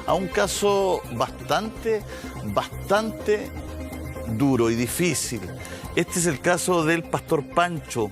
a un caso bastante duro y difícil. Este es el caso del pastor Pancho.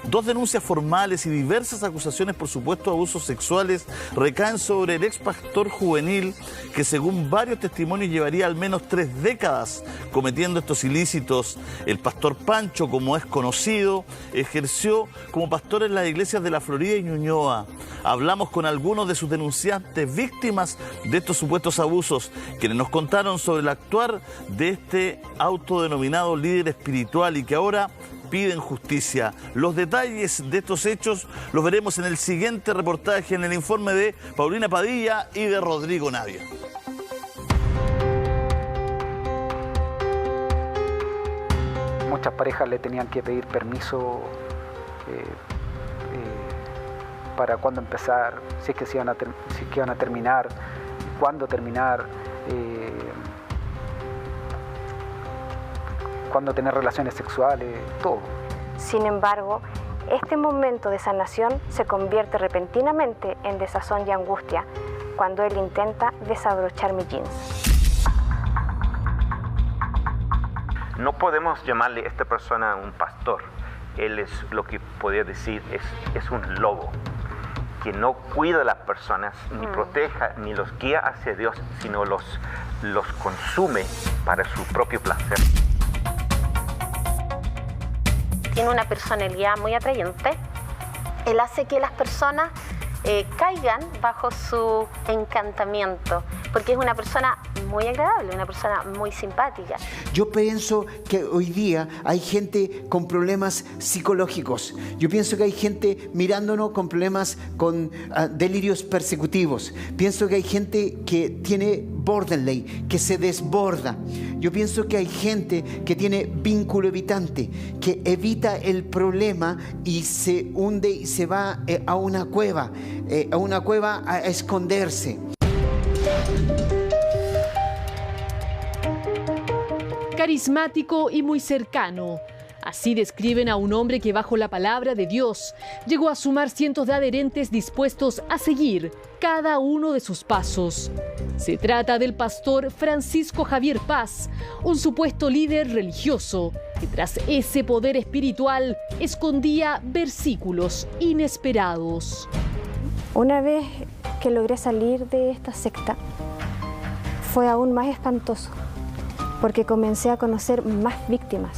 2 denuncias formales y diversas acusaciones por supuestos abusos sexuales recaen sobre el ex pastor juvenil que, según varios testimonios, llevaría al menos 3 décadas cometiendo estos ilícitos. El pastor Pancho, como es conocido, ejerció como pastor en las iglesias de La Florida y Ñuñoa. Hablamos con algunos de sus denunciantes víctimas de estos supuestos abusos, quienes nos contaron sobre el actuar de este autodenominado líder espiritual y que ahora piden justicia. Los detalles de estos hechos los veremos en el siguiente reportaje, en el informe de Paulina Padilla y de Rodrigo Navia. Muchas parejas le tenían que pedir permiso para cuándo empezar, si es que iban a terminar, cuándo terminar, cuándo tener relaciones sexuales, todo. Sin embargo, este momento de sanación se convierte repentinamente en desazón y angustia cuando él intenta desabrochar mis jeans. No podemos llamarle a esta persona un pastor. Él es lo que podría decir, es un lobo, que no cuida a las personas, ni proteja, ni los guía hacia Dios, sino los consume para su propio placer. Tiene una personalidad muy atrayente. Él hace que las personas caigan bajo su encantamiento, porque es una persona muy agradable, una persona muy simpática. Yo pienso que hoy día hay gente con problemas psicológicos. Yo pienso que hay gente mirándonos con problemas, con delirios persecutivos. Pienso que hay gente que tiene borderline, que se desborda. Yo pienso que hay gente que tiene vínculo evitante, que evita el problema y se hunde y se va a una cueva a esconderse. Carismático y muy cercano. Así describen a un hombre que bajo la palabra de Dios llegó a sumar cientos de adherentes dispuestos a seguir cada uno de sus pasos. Se trata del pastor Francisco Javier Paz, un supuesto líder religioso que tras ese poder espiritual escondía versículos inesperados. Una vez que logré salir de esta secta, fue aún más espantoso, porque comencé a conocer más víctimas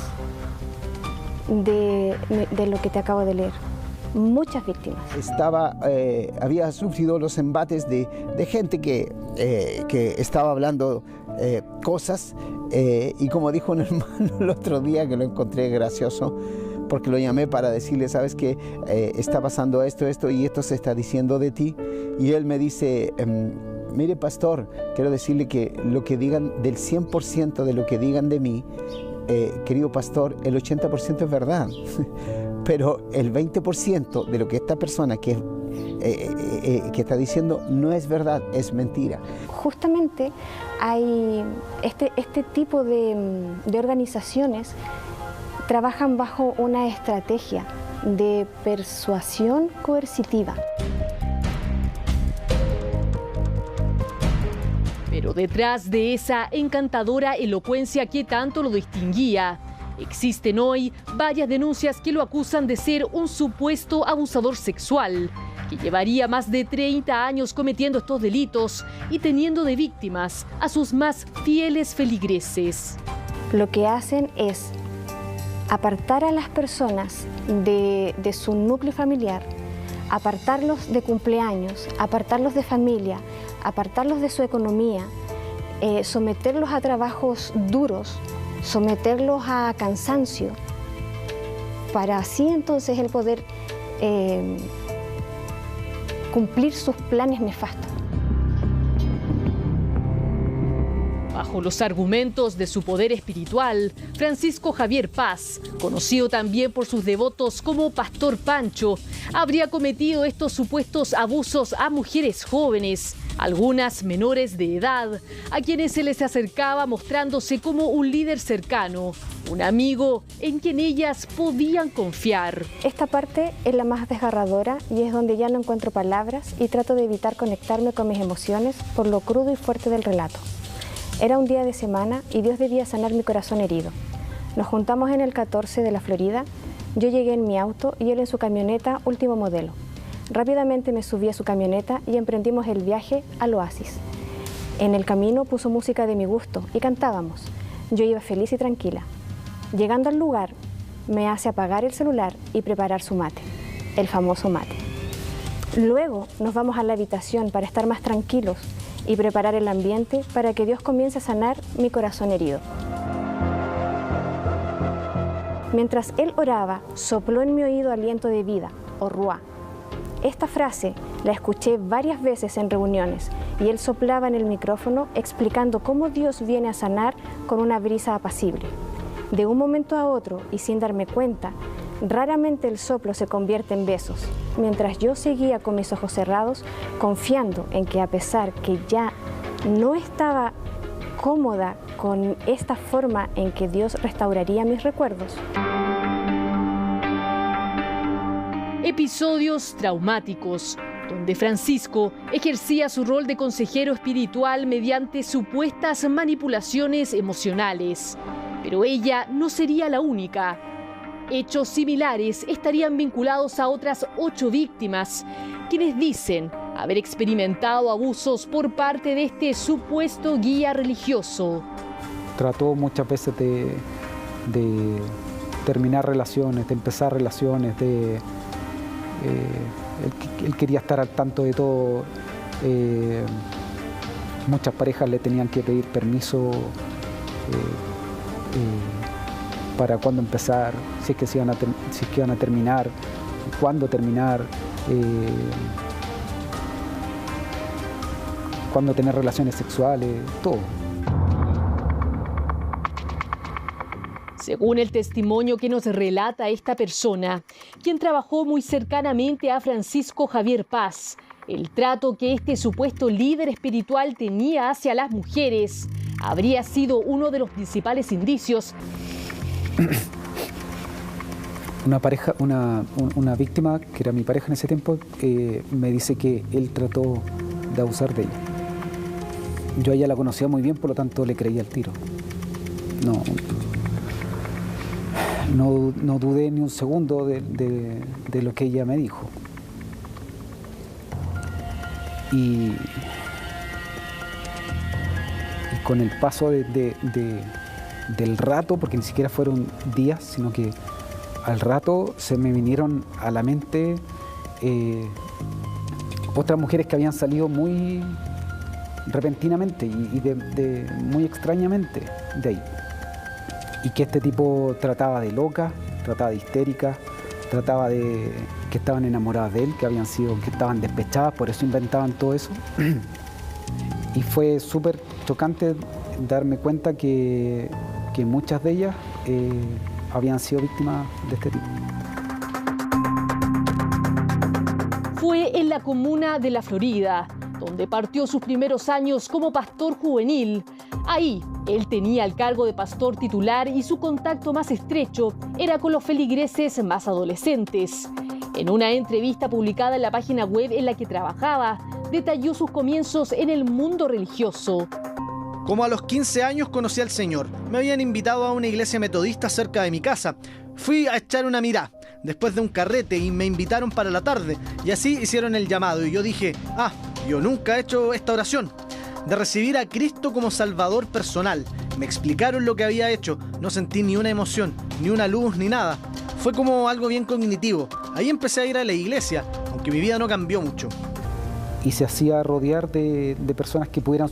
de lo que te acabo de leer. Muchas víctimas. Había sufrido los embates de gente que estaba hablando cosas y como dijo un hermano el otro día, que lo encontré gracioso, porque lo llamé para decirle, ¿sabes qué? Está pasando esto y esto se está diciendo de ti. Y él me dice, mire pastor, quiero decirle que lo que digan, del 100% de lo que digan de mí, querido pastor, el 80% es verdad. Pero el 20% de lo que esta persona que está diciendo no es verdad, es mentira. Justamente hay este tipo de organizaciones trabajan bajo una estrategia de persuasión coercitiva. Pero detrás de esa encantadora elocuencia que tanto lo distinguía, existen hoy varias denuncias que lo acusan de ser un supuesto abusador sexual, que llevaría más de 30 años cometiendo estos delitos y teniendo de víctimas a sus más fieles feligreses. Lo que hacen es apartar a las personas de su núcleo familiar, apartarlos de cumpleaños, apartarlos de familia, apartarlos de su economía, someterlos a trabajos duros, someterlos a cansancio, para así entonces él poder cumplir sus planes nefastos. Bajo los argumentos de su poder espiritual, Francisco Javier Paz, conocido también por sus devotos como Pastor Pancho, habría cometido estos supuestos abusos a mujeres jóvenes, algunas menores de edad, a quienes se les acercaba mostrándose como un líder cercano, un amigo en quien ellas podían confiar. Esta parte es la más desgarradora y es donde ya no encuentro palabras y trato de evitar conectarme con mis emociones por lo crudo y fuerte del relato. Era un día de semana y Dios debía sanar mi corazón herido. Nos juntamos en el 14 de la Florida, yo llegué en mi auto y él en su camioneta último modelo. Rápidamente me subí a su camioneta y emprendimos el viaje al oasis. En el camino puso música de mi gusto y cantábamos. Yo iba feliz y tranquila. Llegando al lugar, me hace apagar el celular y preparar su mate, el famoso mate. Luego nos vamos a la habitación para estar más tranquilos y preparar el ambiente para que Dios comience a sanar mi corazón herido. Mientras él oraba, sopló en mi oído aliento de vida, o ruá. Esta frase la escuché varias veces en reuniones y él soplaba en el micrófono explicando cómo Dios viene a sanar con una brisa apacible. De un momento a otro y sin darme cuenta, raramente el soplo se convierte en besos, mientras yo seguía con mis ojos cerrados, confiando en que a pesar que ya no estaba cómoda con esta forma en que Dios restauraría mis recuerdos. Episodios traumáticos, donde Francisco ejercía su rol de consejero espiritual mediante supuestas manipulaciones emocionales. Pero ella no sería la única. Hechos similares estarían vinculados a otras 8 víctimas, quienes dicen haber experimentado abusos por parte de este supuesto guía religioso. Trató muchas veces de terminar relaciones, de empezar relaciones, él quería estar al tanto de todo. Muchas parejas le tenían que pedir permiso para cuándo empezar, si es que iban a terminar, cuándo terminar, cuándo tener relaciones sexuales, todo. Según el testimonio que nos relata esta persona, quien trabajó muy cercanamente a Francisco Javier Paz, el trato que este supuesto líder espiritual tenía hacia las mujeres habría sido uno de los principales indicios. Una víctima, que era mi pareja en ese tiempo, me dice que él trató de abusar de ella. Yo a ella la conocía muy bien, por lo tanto le creía al tiro. No dudé ni un segundo de lo que ella me dijo. Y con el paso del rato, porque ni siquiera fueron días, sino que al rato se me vinieron a la mente otras mujeres que habían salido muy repentinamente y muy extrañamente de ahí. Y que este tipo trataba de loca, trataba de histérica, trataba de que estaban enamoradas de él, que estaban despechadas, por eso inventaban todo eso. Y fue súper chocante darme cuenta que muchas de ellas habían sido víctimas de este tipo. Fue en la comuna de La Florida, donde partió sus primeros años como pastor juvenil. Ahí, él tenía el cargo de pastor titular y su contacto más estrecho era con los feligreses más adolescentes. En una entrevista publicada en la página web en la que trabajaba, detalló sus comienzos en el mundo religioso. Como a los 15 años conocí al Señor. Me habían invitado a una iglesia metodista cerca de mi casa. Fui a echar una mirada después de un carrete y me invitaron para la tarde. Y así hicieron el llamado y yo dije, yo nunca he hecho esta oración. De recibir a Cristo como Salvador personal. Me explicaron lo que había hecho. No sentí ni una emoción, ni una luz, ni nada. Fue como algo bien cognitivo. Ahí empecé a ir a la iglesia, aunque mi vida no cambió mucho. Y se hacía rodear de personas que pudieran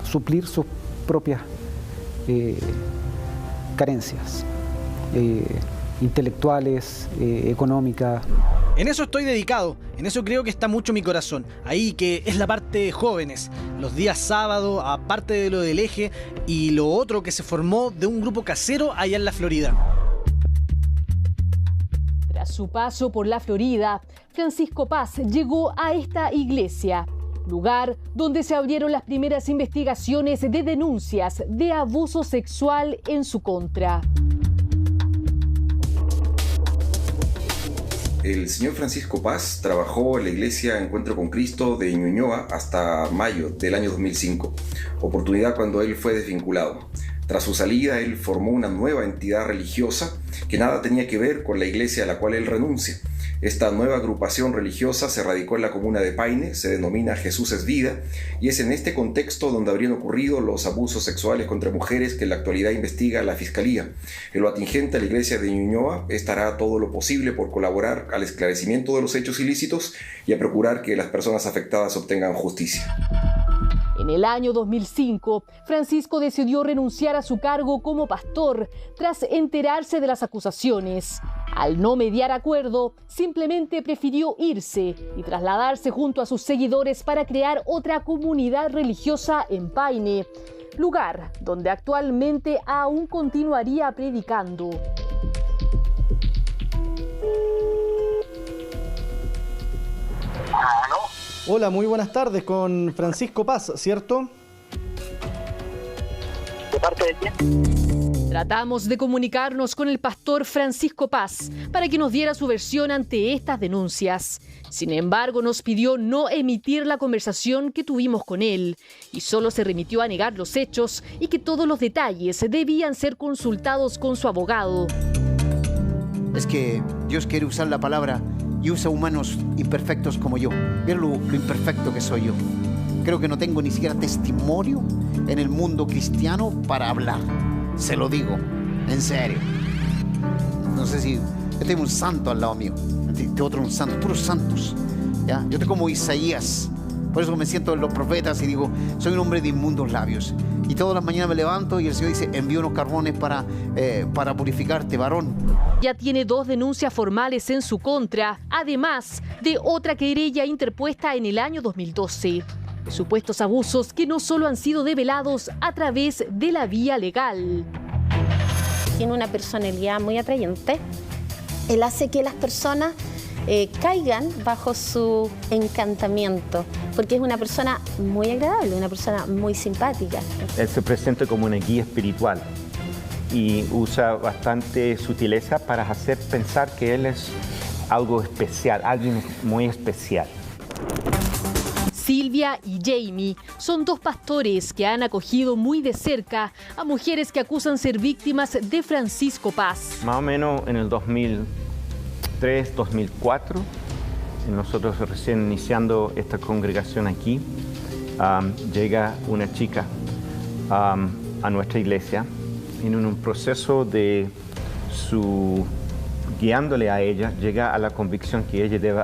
suplir sus propias carencias intelectuales, económicas. En eso estoy dedicado, en eso creo que está mucho mi corazón. Ahí que es la parte de jóvenes, los días sábado, aparte de lo del eje y lo otro que se formó de un grupo casero allá en la Florida. Tras su paso por la Florida, Francisco Paz llegó a esta iglesia. lugar donde se abrieron las primeras investigaciones de denuncias de abuso sexual en su contra. El señor Francisco Paz trabajó en la Iglesia Encuentro con Cristo de Ñuñoa hasta mayo del año 2005, oportunidad cuando él fue desvinculado. Tras su salida, él formó una nueva entidad religiosa que nada tenía que ver con la iglesia a la cual él renuncia. Esta nueva agrupación religiosa se radicó en la comuna de Paine, se denomina Jesús es Vida, y es en este contexto donde habrían ocurrido los abusos sexuales contra mujeres que en la actualidad investiga la Fiscalía. En lo atingente a la iglesia de Ñuñoa, estará todo lo posible por colaborar al esclarecimiento de los hechos ilícitos y a procurar que las personas afectadas obtengan justicia. En el año 2005, Francisco decidió renunciar a su cargo como pastor tras enterarse de las acusaciones. Al no mediar acuerdo, simplemente prefirió irse y trasladarse junto a sus seguidores para crear otra comunidad religiosa en Paine, lugar donde actualmente aún continuaría predicando. Hola, muy buenas tardes, con Francisco Paz, ¿cierto? ¿De parte de quién? Tratamos de comunicarnos con el pastor Francisco Paz para que nos diera su versión ante estas denuncias. Sin embargo, nos pidió no emitir la conversación que tuvimos con él y solo se remitió a negar los hechos y que todos los detalles debían ser consultados con su abogado. Es que Dios quiere usar la palabra y usa humanos imperfectos como yo. Mira lo imperfecto que soy yo. Creo que no tengo ni siquiera testimonio en el mundo cristiano para hablar. Se lo digo, en serio. No sé si... Yo tengo un santo al lado mío. De otro un santo, puros santos. ¿Ya? Yo estoy como Isaías. Por eso me siento en los profetas y digo, soy un hombre de inmundos labios. Y todas las mañanas me levanto y el Señor dice, envío unos carbones para purificarte, varón. Ya tiene 2 denuncias formales en su contra, además de otra querella interpuesta en el año 2012. Supuestos abusos que no solo han sido develados a través de la vía legal. Tiene una personalidad muy atrayente. Él hace que las personas caigan bajo su encantamiento, porque es una persona muy agradable, una persona muy simpática. Él se presenta como una guía espiritual y usa bastante sutileza para hacer pensar que él es algo especial, alguien muy especial. Silvia y Jamie son 2 pastores que han acogido muy de cerca a mujeres que acusan ser víctimas de Francisco Paz. Más o menos en el 2003, 2004, nosotros recién iniciando esta congregación aquí, llega una chica a nuestra iglesia en un proceso de guiándole a ella, llega a la convicción que ella debe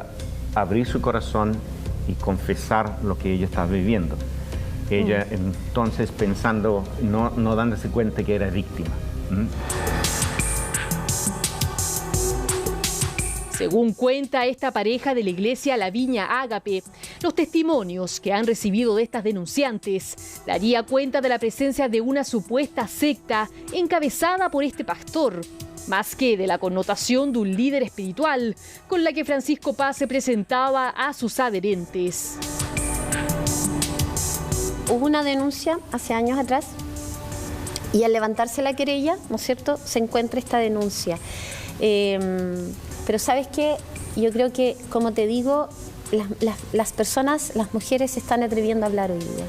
abrir su corazón y confesar lo que ella está viviendo. Ella entonces pensando, no dándose cuenta que era víctima. Según cuenta esta pareja de la iglesia La Viña Ágape, los testimonios que han recibido de estas denunciantes daría cuenta de la presencia de una supuesta secta encabezada por este pastor, más que de la connotación de un líder espiritual con la que Francisco Paz se presentaba a sus adherentes. Hubo una denuncia hace años atrás y al levantarse la querella, ¿no es cierto?, se encuentra esta denuncia. Pero ¿sabes qué? Yo creo que, como te digo, las personas, las mujeres se están atreviendo a hablar hoy día.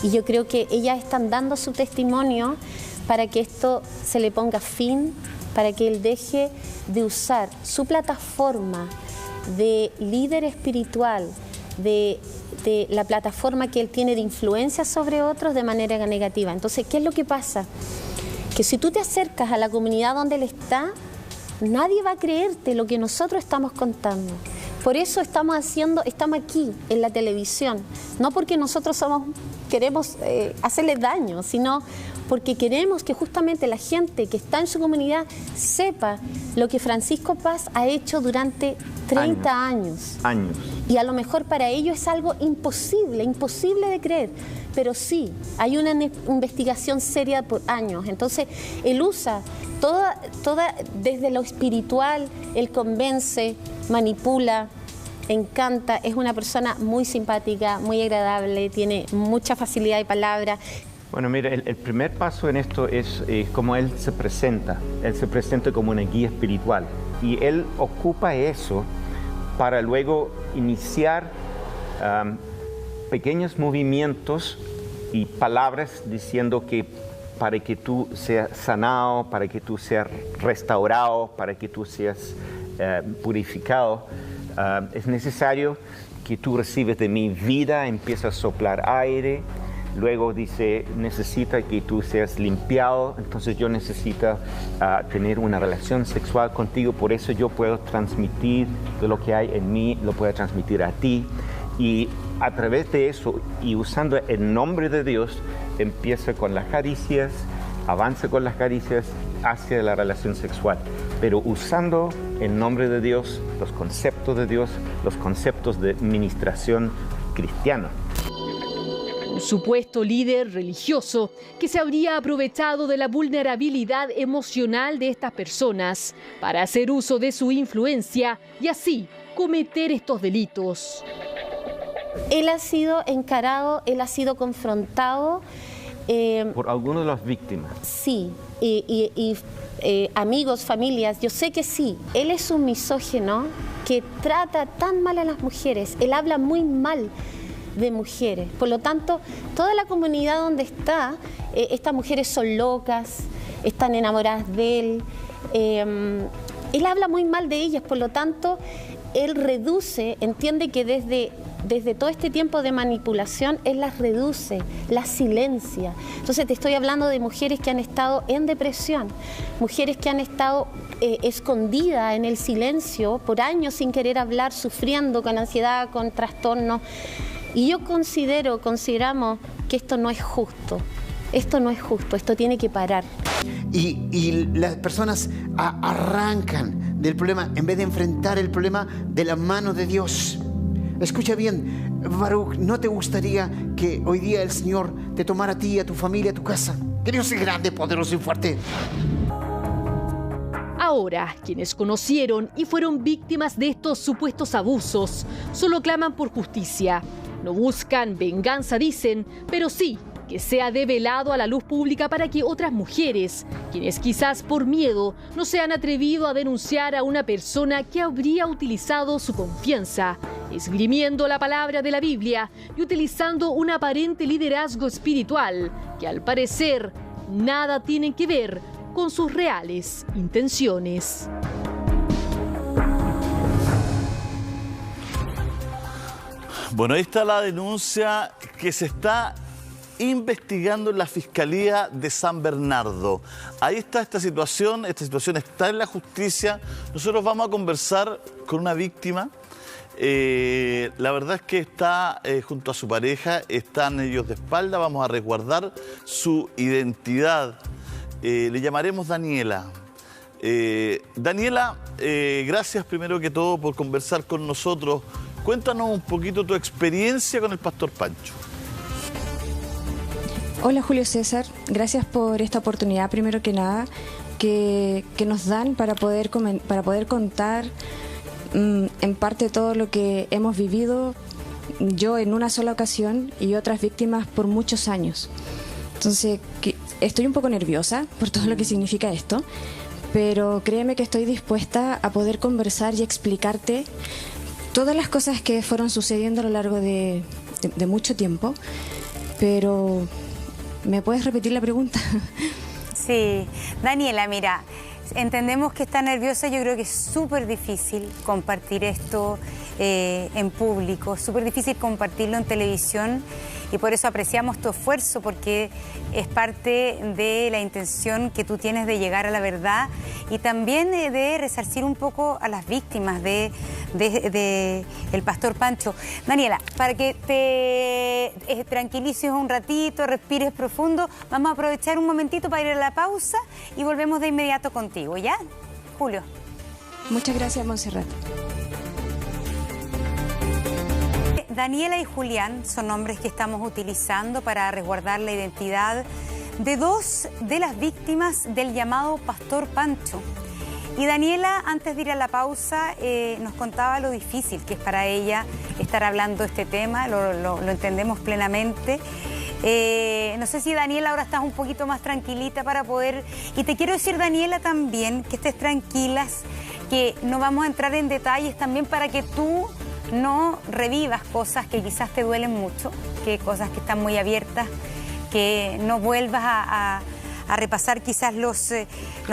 Y yo creo que ellas están dando su testimonio para que esto se le ponga fin, para que él deje de usar su plataforma de líder espiritual, de la plataforma que él tiene de influencia sobre otros de manera negativa. Entonces, ¿qué es lo que pasa? Que si tú te acercas a la comunidad donde él está, nadie va a creerte lo que nosotros estamos contando. Por eso estamos aquí en la televisión, no porque nosotros queremos hacerle daño, sino porque queremos que justamente la gente que está en su comunidad sepa lo que Francisco Paz ha hecho durante 30 años. Y a lo mejor para ellos es algo imposible de creer, pero sí, hay una investigación seria por años. Entonces, él usa toda desde lo espiritual, él convence, manipula, encanta, es una persona muy simpática, muy agradable, tiene mucha facilidad de palabra. Bueno, mira, el primer paso en esto es cómo él se presenta. Él se presenta como una guía espiritual y él ocupa eso para luego iniciar pequeños movimientos y palabras diciendo que para que tú seas sanado, para que tú seas restaurado, para que tú seas purificado, es necesario que tú recibes de mi vida, empieza a soplar aire. Luego dice, necesita que tú seas limpiado, entonces yo necesito tener una relación sexual contigo, por eso yo puedo transmitir de lo que hay en mí, lo puedo transmitir a ti. Y a través de eso, y usando el nombre de Dios, empieza con las caricias, avanza con las caricias hacia la relación sexual, pero usando el nombre de Dios, los conceptos de Dios, los conceptos de ministración cristiana. Un supuesto líder religioso que se habría aprovechado de la vulnerabilidad emocional de estas personas para hacer uso de su influencia y así cometer estos delitos. Él ha sido encarado, él ha sido confrontado. Por algunas de las víctimas. Sí, amigos, familias, yo sé que sí. Él es un misógino que trata tan mal a las mujeres, él habla muy mal de mujeres. Por lo tanto, toda la comunidad donde está, estas mujeres son locas, están enamoradas de él. Él habla muy mal de ellas, por lo tanto, él reduce, entiende que desde todo este tiempo de manipulación, él las reduce, las silencia. Entonces te estoy hablando de mujeres que han estado en depresión, mujeres que han estado escondidas en el silencio por años sin querer hablar, sufriendo con ansiedad, con trastornos. Y yo consideramos que esto no es justo. Esto no es justo, esto tiene que parar. Y las personas arrancan del problema en vez de enfrentar el problema de la mano de Dios. Escucha bien, Baruch, ¿no te gustaría que hoy día el Señor te tomara a ti, a tu familia, a tu casa? Que Dios es grande, poderoso y fuerte. Ahora, quienes conocieron y fueron víctimas de estos supuestos abusos solo claman por justicia. No buscan venganza, dicen, pero sí que sea develado a la luz pública para que otras mujeres, quienes quizás por miedo no se han atrevido a denunciar a una persona que habría utilizado su confianza, esgrimiendo la palabra de la Biblia y utilizando un aparente liderazgo espiritual que al parecer nada tiene que ver con sus reales intenciones. Bueno, ahí está la denuncia que se está investigando en la Fiscalía de San Bernardo. Ahí está esta situación está en la justicia. Nosotros vamos a conversar con una víctima. La verdad es que está junto a su pareja, están ellos de espalda, vamos a resguardar su identidad. Le llamaremos Daniela. Daniela, gracias primero que todo por conversar con nosotros. Cuéntanos un poquito tu experiencia con el Pastor Pancho. Hola Julio César, gracias por esta oportunidad primero que nada que nos dan para poder contar en parte todo lo que hemos vivido yo en una sola ocasión y otras víctimas por muchos años. Entonces estoy un poco nerviosa por todo lo que significa esto, pero créeme que estoy dispuesta a poder conversar y explicarte todas las cosas que fueron sucediendo a lo largo de mucho tiempo, pero ¿me puedes repetir la pregunta? Sí, Daniela, mira, entendemos que está nerviosa, yo creo que es súper difícil compartir esto en público, súper difícil compartirlo en televisión y por eso apreciamos tu esfuerzo porque es parte de la intención que tú tienes de llegar a la verdad y también de resarcir un poco a las víctimas de el Pastor Pancho. Daniela, para que te tranquilices un ratito, respires profundo, vamos a aprovechar un momentito para ir a la pausa y volvemos de inmediato contigo, ¿ya? Julio. Muchas gracias, Montserrat. Daniela y Julián son nombres que estamos utilizando para resguardar la identidad de dos de las víctimas del llamado Pastor Pancho. Y Daniela, antes de ir a la pausa, nos contaba lo difícil que es para ella estar hablando de este tema, lo entendemos plenamente. No sé si Daniela ahora estás un poquito más tranquilita para poder... Y te quiero decir, Daniela, también que estés tranquilas, que no vamos a entrar en detalles también para que tú no revivas cosas que quizás te duelen mucho, que cosas que están muy abiertas, que no vuelvas a repasar quizás los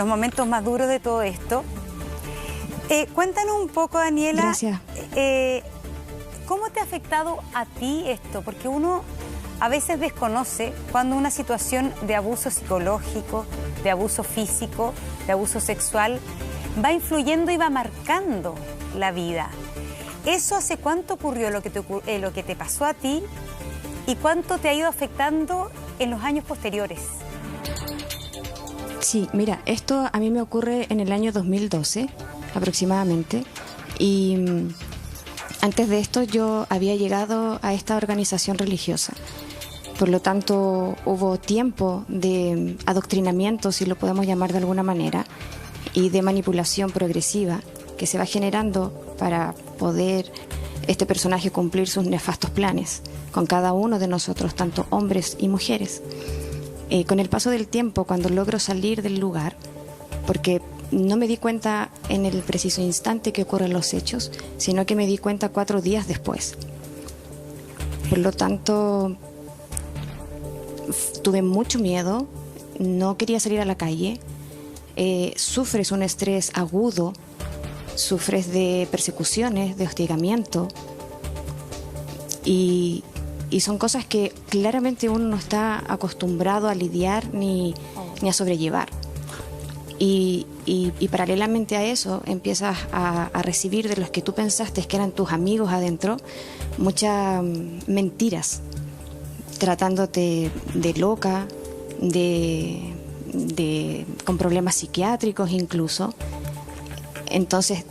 momentos más duros de todo esto. Cuéntanos un poco, Daniela. Gracias. ¿Cómo te ha afectado a ti esto? Porque uno a veces desconoce cuando una situación de abuso psicológico, de abuso físico, de abuso sexual, va influyendo y va marcando la vida. ¿Eso hace cuánto ocurrió lo que te pasó a ti y cuánto te ha ido afectando en los años posteriores? Sí, mira, esto a mí me ocurre en el año 2012 aproximadamente, y antes de esto yo había llegado a esta organización religiosa. Por lo tanto, hubo tiempo de adoctrinamiento, si lo podemos llamar de alguna manera, y de manipulación progresiva que se va generando para poder este personaje cumplir sus nefastos planes con cada uno de nosotros, tanto hombres y mujeres. Con el paso del tiempo, cuando logro salir del lugar, porque no me di cuenta en el preciso instante que ocurren los hechos, sino que me di cuenta 4 días después. Por lo tanto, tuve mucho miedo, no quería salir a la calle, sufres un estrés agudo, sufres de persecuciones, de hostigamiento, y son cosas que claramente uno no está acostumbrado a lidiar ni a sobrellevar. Y paralelamente a eso empiezas a recibir de los que tú pensaste que eran tus amigos adentro muchas mentiras, tratándote de loca, con problemas psiquiátricos incluso. Entonces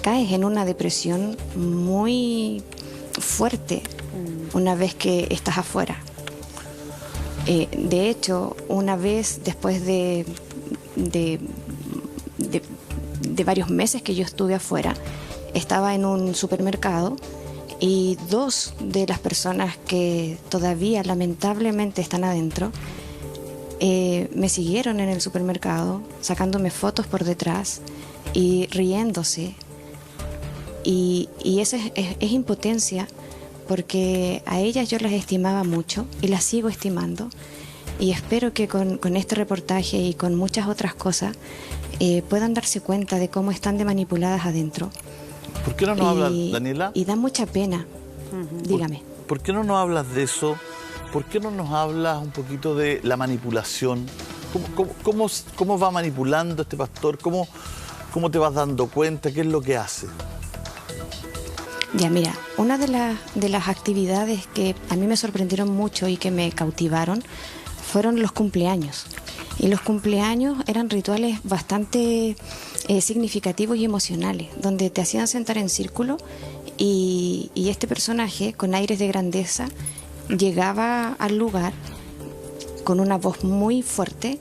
caes en una depresión muy fuerte una vez que estás afuera. De hecho, una vez después de varios meses que yo estuve afuera, estaba en un supermercado y 2 de las personas que todavía lamentablemente están adentro me siguieron en el supermercado, sacándome fotos por detrás y riéndose. Y eso es impotencia, porque a ellas yo las estimaba mucho y las sigo estimando, y espero que con este reportaje y con muchas otras cosas puedan darse cuenta de cómo están de manipuladas adentro. ¿Por qué no nos hablas, Daniela? Y da mucha pena. Dígame. ¿Por qué no nos hablas de eso? ¿Por qué no nos hablas un poquito de la manipulación? ¿Cómo va manipulando este pastor? ¿Cómo te vas dando cuenta? ¿Qué es lo que hace? Ya, mira, una de las actividades que a mí me sorprendieron mucho y que me cautivaron fueron los cumpleaños. Y los cumpleaños eran rituales bastante significativos y emocionales, donde te hacían sentar en círculo y este personaje, con aires de grandeza, llegaba al lugar con una voz muy fuerte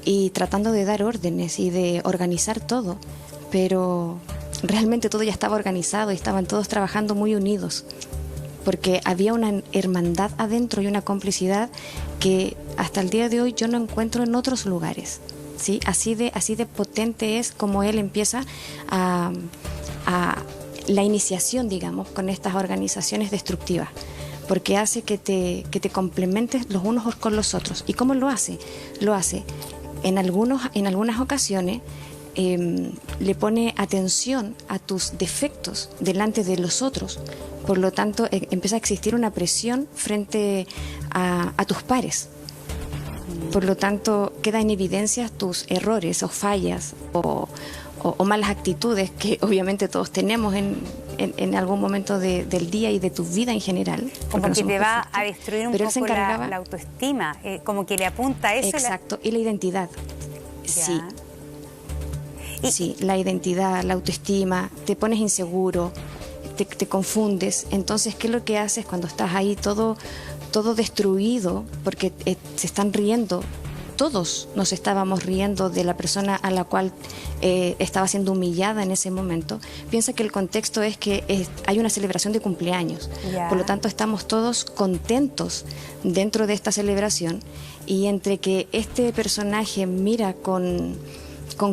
y tratando de dar órdenes y de organizar todo, pero realmente todo ya estaba organizado y estaban todos trabajando muy unidos, porque había una hermandad adentro y una complicidad que hasta el día de hoy yo no encuentro en otros lugares, ¿sí? Así de potente es como él empieza a la iniciación, digamos, con estas organizaciones destructivas, porque hace que te complementes los unos con los otros. ¿Y cómo lo hace? Lo hace en algunas ocasiones. Le pone atención a tus defectos delante de los otros. Por lo tanto, empieza a existir una presión frente a tus pares. Por lo tanto, queda en evidencia tus errores o fallas o malas actitudes que obviamente todos tenemos en algún momento del día y de tu vida en general. Como que te va a destruir un poco la autoestima, como que le apunta a eso. Exacto, y la identidad. Ya. Sí. Sí, la identidad, la autoestima, te pones inseguro, te confundes. Entonces, ¿qué es lo que haces cuando estás ahí todo destruido? Porque se están riendo todos nos estábamos riendo de la persona a la cual estaba siendo humillada en ese momento. Piensa que el contexto es que hay una celebración de cumpleaños. Por lo tanto, estamos todos contentos dentro de esta celebración, y entre que este personaje mira con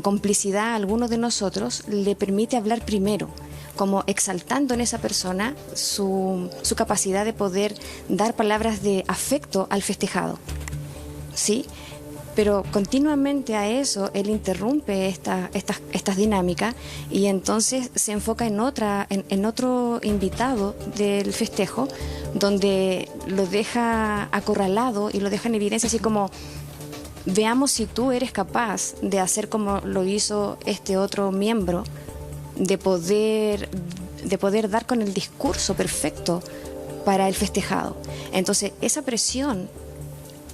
complicidad a alguno de nosotros, le permite hablar primero, como exaltando en esa persona su capacidad de poder dar palabras de afecto al festejado, ¿sí? Pero continuamente a eso él interrumpe estas dinámicas, y entonces se enfoca en otro invitado del festejo, donde lo deja acorralado y lo deja en evidencia, así como: veamos si tú eres capaz de hacer como lo hizo este otro miembro, de poder dar con el discurso perfecto para el festejado. Entonces, esa presión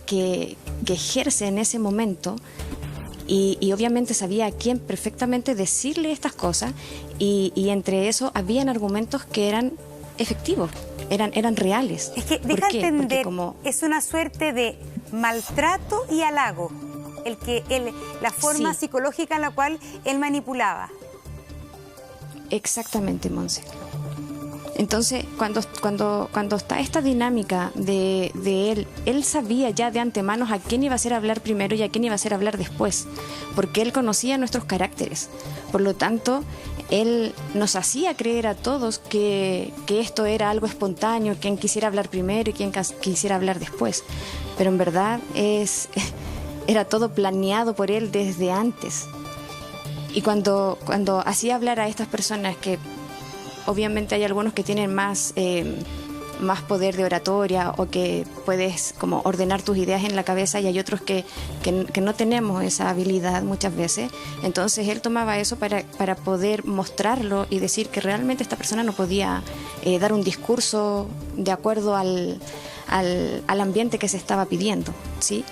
que ejerce en ese momento, y obviamente sabía a quién perfectamente decirle estas cosas, y entre eso habían argumentos que eran efectivos, eran reales. Es que deja entender, es una suerte de maltrato y halago, la forma psicológica en la cual él manipulaba. Exactamente, Monse. Entonces, cuando está esta dinámica de él sabía ya de antemano a quién iba a hacer hablar primero y a quién iba a hacer hablar después, porque él conocía nuestros caracteres. Por lo tanto, él nos hacía creer a todos que esto era algo espontáneo, quien quisiera hablar primero y quien quisiera hablar después. Pero en verdad era todo planeado por él desde antes. Y cuando hacía hablar a estas personas, que obviamente hay algunos que tienen más poder de oratoria, o que puedes como ordenar tus ideas en la cabeza, y hay otros que no tenemos esa habilidad muchas veces. Entonces él tomaba eso para poder mostrarlo y decir que realmente esta persona no podía dar un discurso de acuerdo al ambiente que se estaba pidiendo, ¿sí?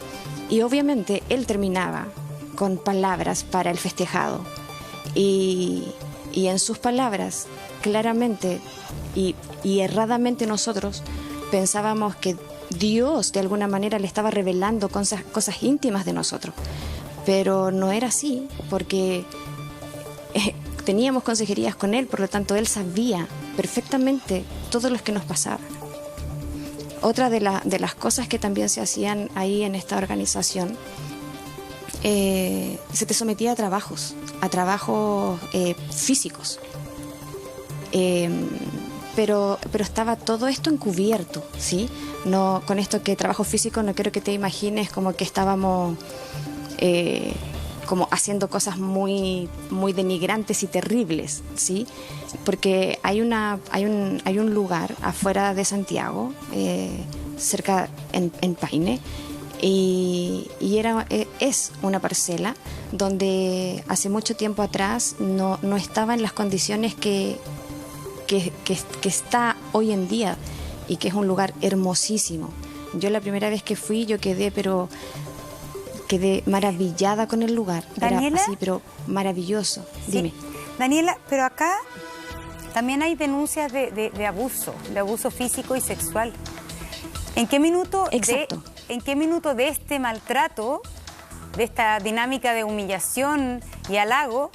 Y obviamente él terminaba con palabras para el festejado, y en sus palabras claramente y erradamente nosotros pensábamos que Dios de alguna manera le estaba revelando cosas íntimas de nosotros, pero no era así, porque teníamos consejerías con él, por lo tanto él sabía perfectamente todo lo que nos pasaba. Otra de las cosas que también se hacían ahí en esta organización, se te sometía a trabajos físicos, pero estaba todo esto encubierto, ¿sí? No, con esto que trabajo físico no quiero que te imagines como que estábamos como haciendo cosas muy, muy denigrantes y terribles, ¿sí? Porque hay un lugar afuera de Santiago, cerca en Paine, y es una parcela donde hace mucho tiempo atrás no estaba en las condiciones que está hoy en día, y que es un lugar hermosísimo. Yo la primera vez que fui, yo quedé maravillada con el lugar. Daniela, era así, pero maravilloso. Sí. Dime. Daniela, pero acá también hay denuncias de abuso físico y sexual. ¿En qué minuto de este maltrato, de esta dinámica de humillación y halago,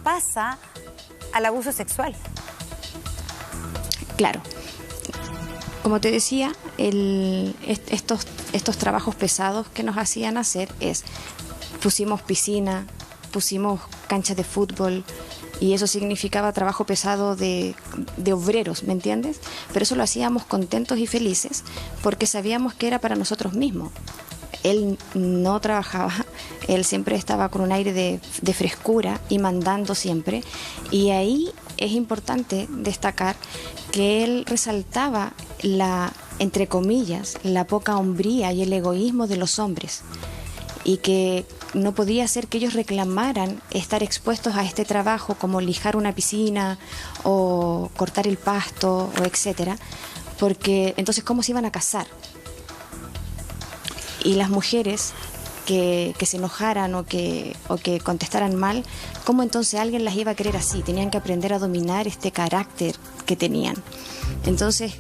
pasa al abuso sexual? Claro. Como te decía, estos trabajos pesados que nos hacían hacer pusimos piscina, pusimos canchas de fútbol, y eso significaba trabajo pesado de obreros, ¿me entiendes? Pero eso lo hacíamos contentos y felices, porque sabíamos que era para nosotros mismos. Él no trabajaba, él siempre estaba con un aire de frescura y mandando siempre, y ahí es importante destacar que él resaltaba entre comillas, la poca hombría y el egoísmo de los hombres, y que no podía ser que ellos reclamaran estar expuestos a este trabajo, como lijar una piscina o cortar el pasto, o etcétera, porque entonces ¿cómo se iban a casar? Y las mujeres que se enojaran o que contestaran mal, ¿cómo entonces alguien las iba a querer así? Tenían que aprender a dominar este carácter que tenían. Entonces,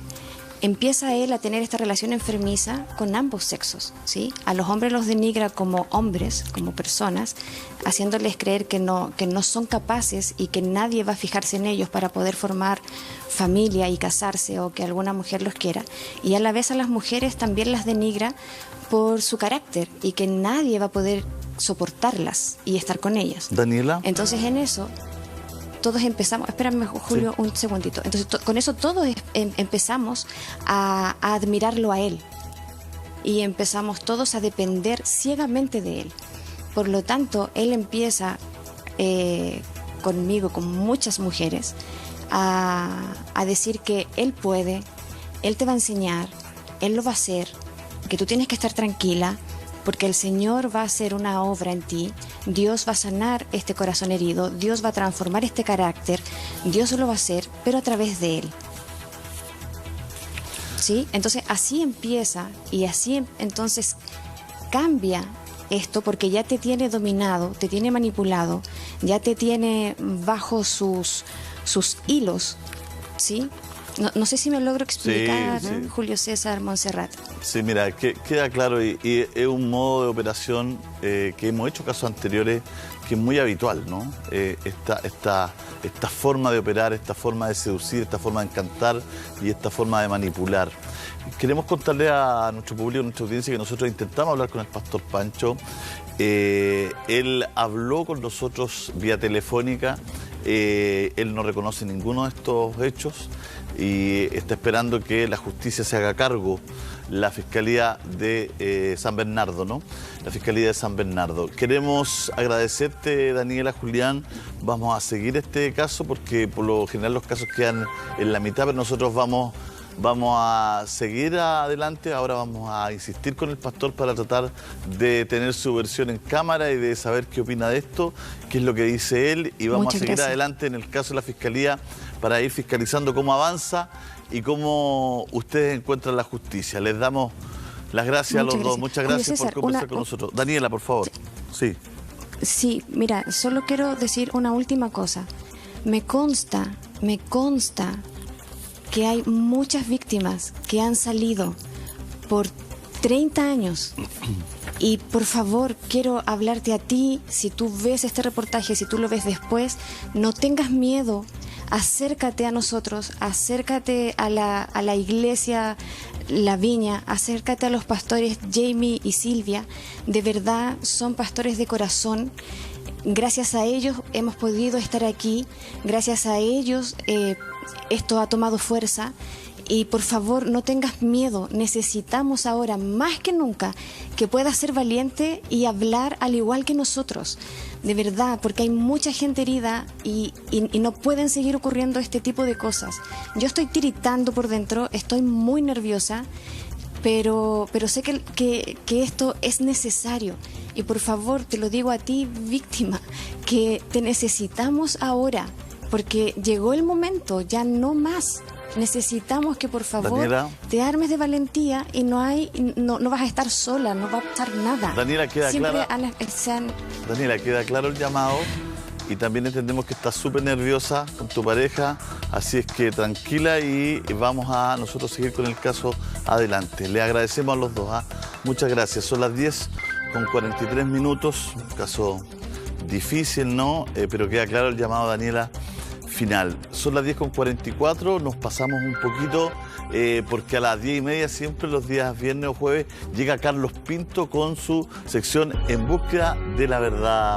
empieza él a tener esta relación enfermiza con ambos sexos, ¿sí? A los hombres los denigra como hombres, como personas, haciéndoles creer que no son capaces y que nadie va a fijarse en ellos para poder formar familia y casarse, o que alguna mujer los quiera. Y a la vez a las mujeres también las denigra por su carácter y que nadie va a poder soportarlas y estar con ellas. Daniela. Entonces en eso todos empezamos, espérame Julio, sí, un segundito. Entonces con eso todos empezamos a admirarlo a él y empezamos todos a depender ciegamente de él. Por lo tanto, él empieza conmigo, con muchas mujeres, a decir que él puede, él te va a enseñar, él lo va a hacer, que tú tienes que estar tranquila, porque el Señor va a hacer una obra en ti, Dios va a sanar este corazón herido, Dios va a transformar este carácter, Dios lo va a hacer, pero a través de él. ¿Sí? Entonces así empieza y así entonces cambia esto, porque ya te tiene dominado, te tiene manipulado, ya te tiene bajo sus hilos, ¿sí? No sé si me logro explicar, sí, sí. Julio César, Montserrat. Sí, mira, queda claro y es un modo de operación que hemos hecho casos anteriores que es muy habitual, ¿no? Esta forma de operar, esta forma de seducir, esta forma de encantar y esta forma de manipular. Queremos contarle a nuestro público, a nuestra audiencia, que nosotros intentamos hablar con el pastor Pancho. Él habló con nosotros vía telefónica. Él no reconoce ninguno de estos hechos y está esperando que la justicia se haga cargo, la Fiscalía de San Bernardo, ¿no? La Fiscalía de San Bernardo. Queremos agradecerte, Daniela, Julián. Vamos a seguir este caso porque por lo general los casos quedan en la mitad, pero nosotros vamos a seguir adelante. Ahora vamos a insistir con el pastor para tratar de tener su versión en cámara y de saber qué opina de esto, qué es lo que dice él, y vamos a seguir adelante en el caso de la Fiscalía para ir fiscalizando cómo avanza y cómo ustedes encuentran la justicia. Les damos las gracias a los dos. Muchas gracias por conversar con nosotros. Daniela, por favor. Sí. Sí, mira, solo quiero decir una última cosa. Me consta que hay muchas víctimas que han salido por 30 años. Y por favor, quiero hablarte a ti, si tú ves este reportaje, si tú lo ves después, no tengas miedo, acércate a nosotros, acércate a la iglesia La Viña, acércate a los pastores Jamie y Silvia, de verdad son pastores de corazón. Gracias a ellos hemos podido estar aquí, gracias a ellos esto ha tomado fuerza. Y por favor, no tengas miedo, necesitamos ahora más que nunca que puedas ser valiente y hablar al igual que nosotros, de verdad, porque hay mucha gente herida y no pueden seguir ocurriendo este tipo de cosas. Yo estoy tiritando por dentro, estoy muy nerviosa, pero sé que esto es necesario. Y por favor, te lo digo a ti, víctima, que te necesitamos ahora, porque llegó el momento, ya no más. Necesitamos que por favor, Daniela, te armes de valentía y no vas a estar sola, no va a pasar nada. Daniela, queda claro el llamado y también entendemos que estás súper nerviosa con tu pareja, así es que tranquila y vamos a nosotros seguir con el caso adelante. Le agradecemos a los dos, muchas gracias. Son las 10:43, un caso difícil, ¿no? Pero queda claro el llamado, Daniela, final. Son las 10:44, nos pasamos un poquito porque a las 10:30 siempre los días viernes o jueves llega Carlos Pinto con su sección En Búsqueda de la Verdad.